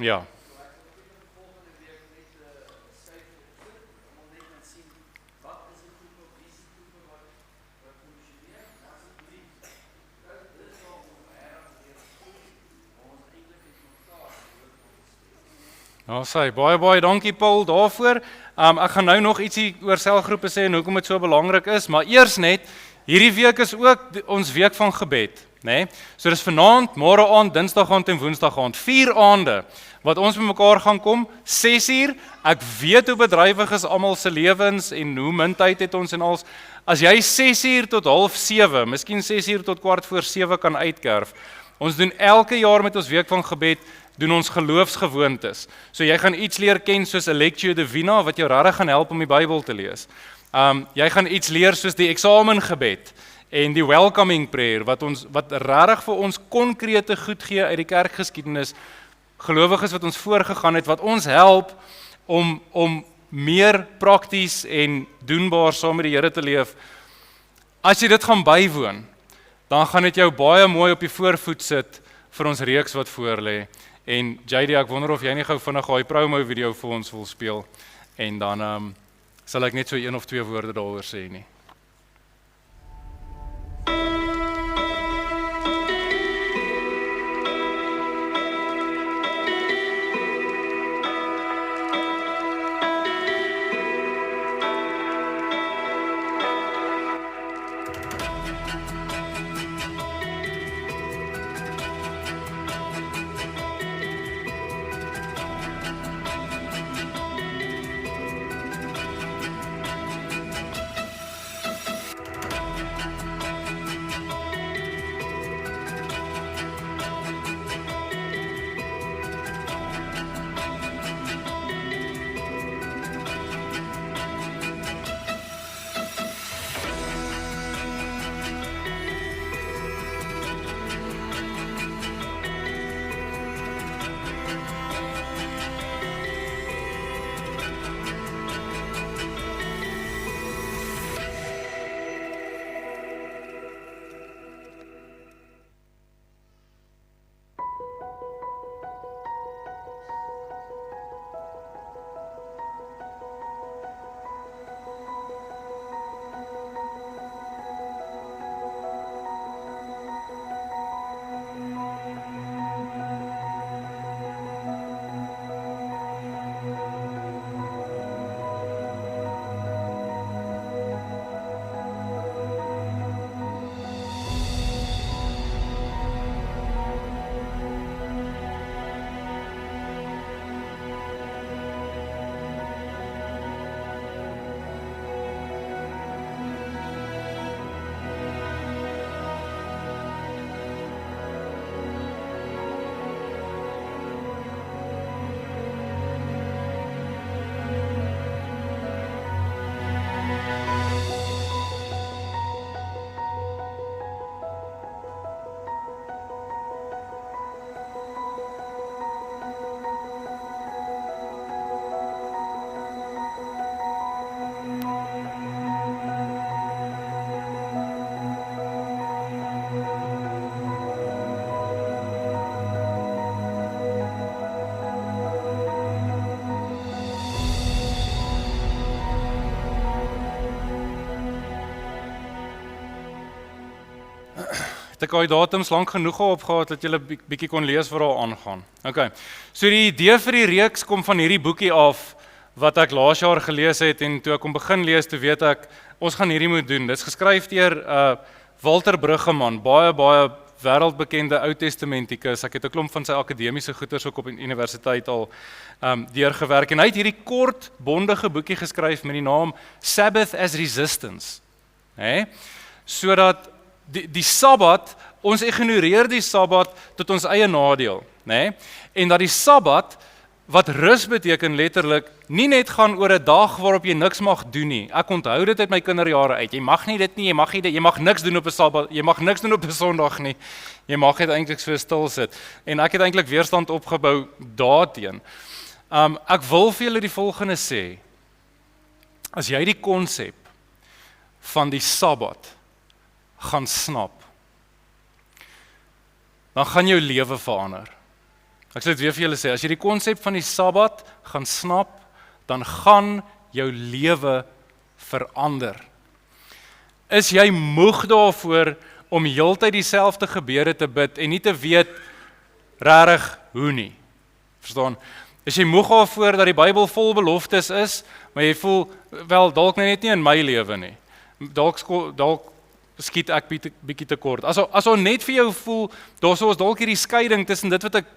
Ja. Ja, sê, baie dankie Paul daarvoor. Ek gaan nou nog ietsie oor selgroepe sê en hoekom dit so belangrik is, maar eers net, hierdie week is ook ons week van gebed, né? So dis vanaand, môre aand, dinsdag aand en woensdag aand, 4 aande wat ons bymekaar gaan kom, 6 uur. Ek weet hoe bedrywig is almal se lewens en hoe min tyd het ons en als. As jy 6 uur tot 6:30, miskien 6 uur tot 6:15 kan uitkerf. Ons doen elke jaar met ons week van gebed doen ons geloofsgewoontes. So jy gaan iets leer ken soos 'n Lectio Divina wat jou regtig gaan help om die Bybel te lees. Jy gaan iets leer soos die eksamengebed en die welcoming prayer wat regtig vir ons konkrete goed gee uit die kerkgeskiedenis. Gelowiges wat ons voorgegaan het, wat ons help om meer prakties en doenbaar saam met die Here te leef. As jy dit gaan bywoon, dan gaan dit jou baie mooi op die voorvoet sit vir ons reeks wat voor lê. En JD, ek wonder of jy nie gou vinnig daai promo video vir ons wil speel. En dan sal ek net so 1 of 2 woorde daaroor sê nie. Het ek daai datums lank genoeg opgehad dat julle bietjie kon lees wat daar aangaan. Okay. So die idee vir die reeks kom van hierdie boekie af wat ek laas jaar gelees het en toe ek hom begin lees, toe weet ek ons gaan hierdie moet doen. Dit is geskryf deur Walter Bruggeman, baie wêreldbekende Ou Testamentikus. Ek het 'n klomp van sy akademiese goeders ook op die universiteit al deurgewerk en hy het hierdie kort bondige boekie geskryf met die naam Sabbath as Resistance. Sodat die Sabbat, ons ignoreer die Sabbat tot ons eie nadeel, en dat die Sabbat, wat rus beteken letterlik, nie net gaan oor 'n dag waarop jy niks mag doen nie. Ek onthou dit uit my kinderjare uit. Jy mag nie dit nie, jy mag niks doen op 'n Sabbat, jy mag niks doen op 'n Sondag nie. Jy mag net eintlik so stil sit. En ek het eintlik weerstand opgebou daarteen. Ek wil vir julle die volgende sê. As jy die konsep van die Sabbat gaan snap, dan gaan jou lewe verander. Ek sal dit weer vir julle sê, as jy die konsep van die Sabbat gaan snap, dan gaan jou lewe verander. Is jy moeg daarvoor om heeltyd dieselfde gebede te bid en nie te weet regtig hoe nie? Verstaan? Is jy moeg daarvoor dat die Bybel vol beloftes is, maar jy voel, wel, dalk net nie in my lewe nie. Dalk skiet ek bietjie te kort. As ons net vir jou voel, daar's dalk hierdie skeiding tussen dit wat ek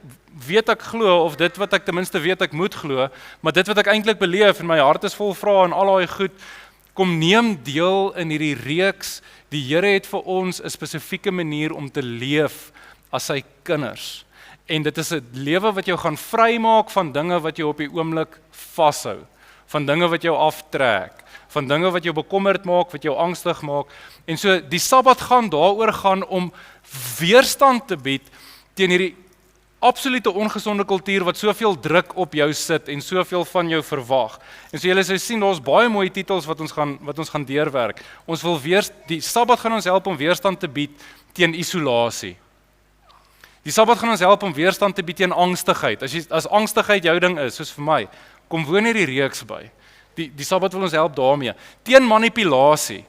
weet ek glo, of dit wat ek ten minste weet ek moet glo, maar dit wat ek eintlik beleef, en my hart is vol vrae en al daai goed, kom neem deel in hierdie reeks. Die Here het vir ons 'n spesifieke manier om te leef as sy kinders. En dit is 'n lewe wat jou gaan vrymaak van dinge wat jou op die oomblik vashou, van dinge wat jou aftrek, van dinge wat jou bekommerd maak, wat jou angstig maak. En so die Sabbat gaan daaroor gaan om weerstand te bied teen hierdie absolute ongesonde kultuur wat soveel druk op jou sit en soveel van jou verwag. En so julle sal sien, daar's baie mooi titels wat ons gaan deurwerk. Ons wil die Sabbat gaan ons help om weerstand te bied teen isolasie. Die Sabbat gaan ons help om weerstand te bied teen angstigheid. As angstigheid jou ding is, soos vir my, kom woon hierdie reeks by. Die Sabbat wil ons help daarmee. Teen manipulasie.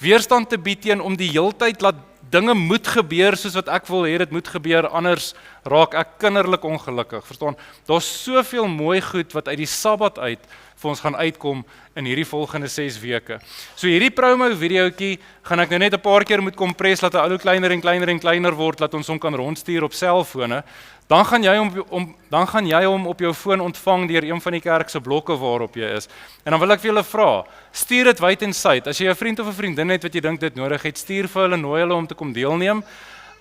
Weerstand te bied teen om die heeltyd laat dinge moet gebeur soos wat ek wil hê dit moet gebeur, anders raak ek kinderlik ongelukkig. Verstaan? Daar's soveel mooi goed wat uit die Sabbat uit vir ons gaan uitkom in hierdie volgende 6 weke. So hierdie promo videoetjie gaan ek nou net 'n paar keer moet kompres, laat hy al hoe kleiner en kleiner en kleiner word, laat ons hom kan rondstuur op selfone. Dan gaan jy hom op jou foon ontvang deur een van die kerk se blokke waarop jy is. En dan wil ek vir julle vra, stuur dit wyd en suid. As jy 'n vriend of 'n vriendin het wat jy dink dit nodig het, stuur vir hulle, nooi hulle om te kom deelneem.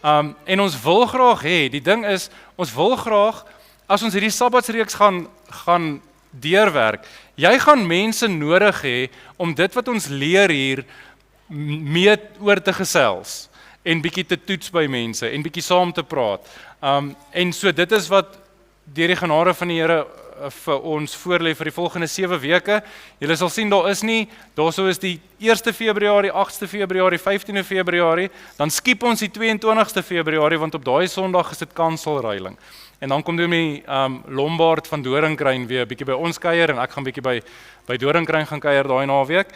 En ons wil graag hê, die ding is, ons wil graag, as ons hierdie Sabbatsreeks gaan deurwerk, jy gaan mense nodig hê om dit wat ons leer hier mee oor te gesels en bietjie te toets by mense en bietjie saam te praat. En so dit is wat deur die genade van die Here vir ons voorlê vir die volgende 7 weke. Julle sal sien daarso is die 1 Februarie, 8 Februarie, 15 Februarie, dan skiep ons die 22 Februarie, want op daai Sondag is dit kanselreiling. En dan kom die Lombard van Doringkruin weer bietjie by ons kuier, en ek gaan bietjie by Doringkruin gaan kuier daai naweek.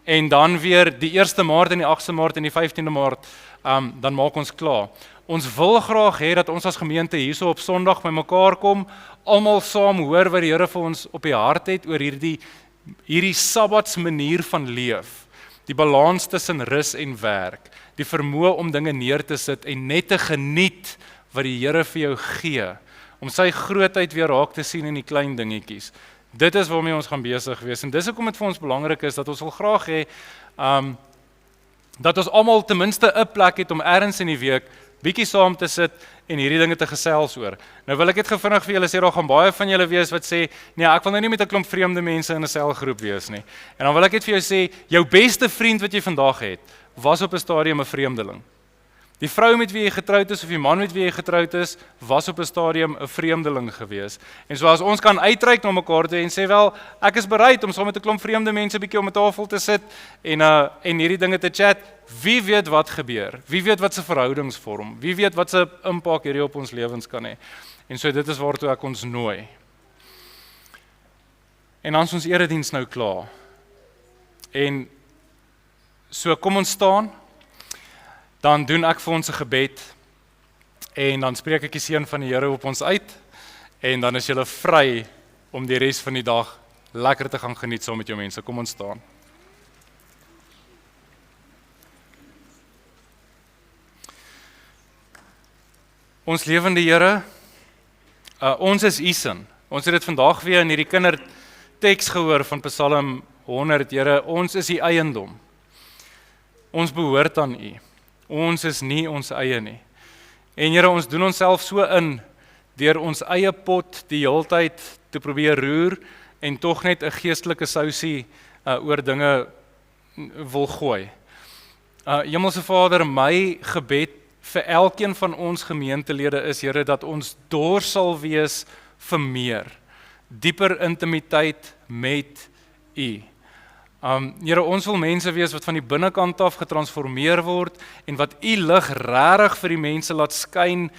En dan weer die 1 Maart en die 8 Maart en die 15de Maart, dan maak ons klaar. Ons wil graag hê dat ons as gemeente hierso op Sondag by mekaar kom, almal saam hoor wat die Here vir ons op die hart het oor hierdie Sabbats manier van leef. Die balans tussen rus en werk, die vermoë om dinge neer te sit en net te geniet wat die Here vir jou gee, om sy grootheid weer raak te sien in die klein dingetjies. Dit is waarmee ons gaan besig wees, en dis hoekom dit vir ons belangrik is, dat ons wil graag hê, dat ons almal ten minste 'n plek het om ergens in die week bietjie saam te sit en hierdie dinge te gesels oor. Nou wil ek dit vinnig vir julle sê, daar gaan baie van julle wees wat sê, nee, ek wil nou nie met 'n klomp vreemde mense in 'n selgroep wees nie. En dan wil ek dit vir jou sê, jou beste vriend wat jy vandag het, was op 'n stadium 'n vreemdeling. Die vrou met wie jy getroud is, of die man met wie jy getroud is, was op 'n stadium 'n vreemdeling gewees. En so as ons kan uitreik na mekaar toe en sê, wel, ek is bereid om saam met 'n klomp vreemde mense bietjie om 'n tafel te sit en hierdie dinge te chat, wie weet wat gebeur? Wie weet wat se verhoudings vorm? Wie weet wat se impak hierdie op ons lewens kan hê? En so dit is waartoe ek ons nooi. En dan is ons erediens nou klaar. En so kom ons staan. Dan doen ek vir ons 'n gebed, en dan spreek ek die seën van die Here op ons uit, en dan is julle vry om die res van die dag lekker te gaan geniet saam met jou mense. Kom ons staan. Ons lewende Here, ons is U sin. Ons het dit vandag weer in hierdie kinderteks gehoor van Psalm 100, Here, ons is U eiendom. Ons behoort aan U. Ons is nie ons eie nie. En Here, ons doen onsself so in, deur ons eie pot die heeltyd te probeer roer, en tog net 'n geestelike sousie oor dinge wil gooi. Hemelse Vader, my gebed vir elkeen van ons gemeentelede is, Here, dat ons dors sal wees vir meer, dieper intimiteit met U. Here, ons wil mense wees wat van die binnekant af getransformeer word, en wat U lig regtig vir die mense laat skyn,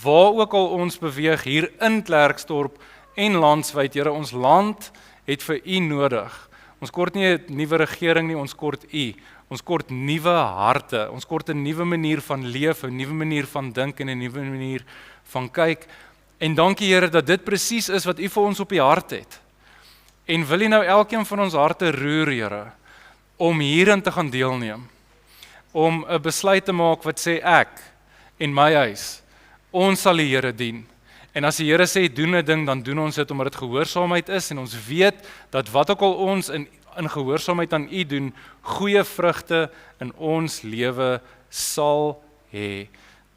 waar ook al ons beweeg, hier in Klerksdorp en landwyd. Here, ons land het vir U nodig. Ons kort nie 'n nuwe regering nie, ons kort U. Ons kort nuwe harte, ons kort 'n nuwe manier van leef, 'n nuwe manier van dink en 'n nuwe manier van kyk. En dankie Here dat dit presies is wat U vir ons op die hart het. En wil U nou elkeen van ons harte roer, Here, om hierin te gaan deelneem. Om 'n besluit te maak wat sê ek en my huis, ons sal die Here dien. En as die Here sê doen 'n ding, dan doen ons dit omdat dit gehoorsaamheid is en ons weet dat wat ook al ons in gehoorsaamheid aan U doen, goeie vrugte in ons lewe sal hê.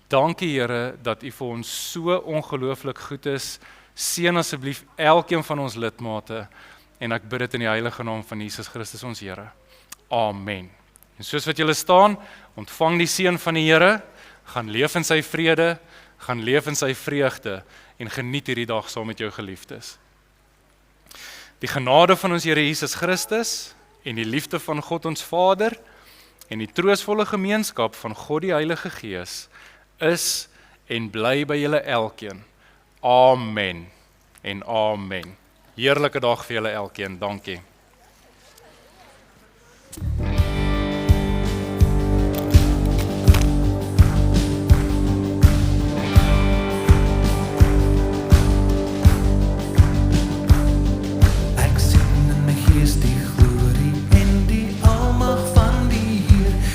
Dankie Here dat U vir ons so ongelooflik goed is. Seën asseblief elkeen van ons lidmate en ek bid dit in die heilige naam van Jesus Christus ons Here. Amen. En soos wat julle staan, ontvang die seën van die Here, gaan leef in sy vrede, gaan leef in sy vreugde en geniet hierdie dag saam met jou geliefdes. Die genade van ons Here Jesus Christus en die liefde van God ons Vader en die troostvolle gemeenskap van God die Heilige Gees is en bly by julle elkeen. Amen en amen. Heerlike dag vir julle elkeen. Dankie.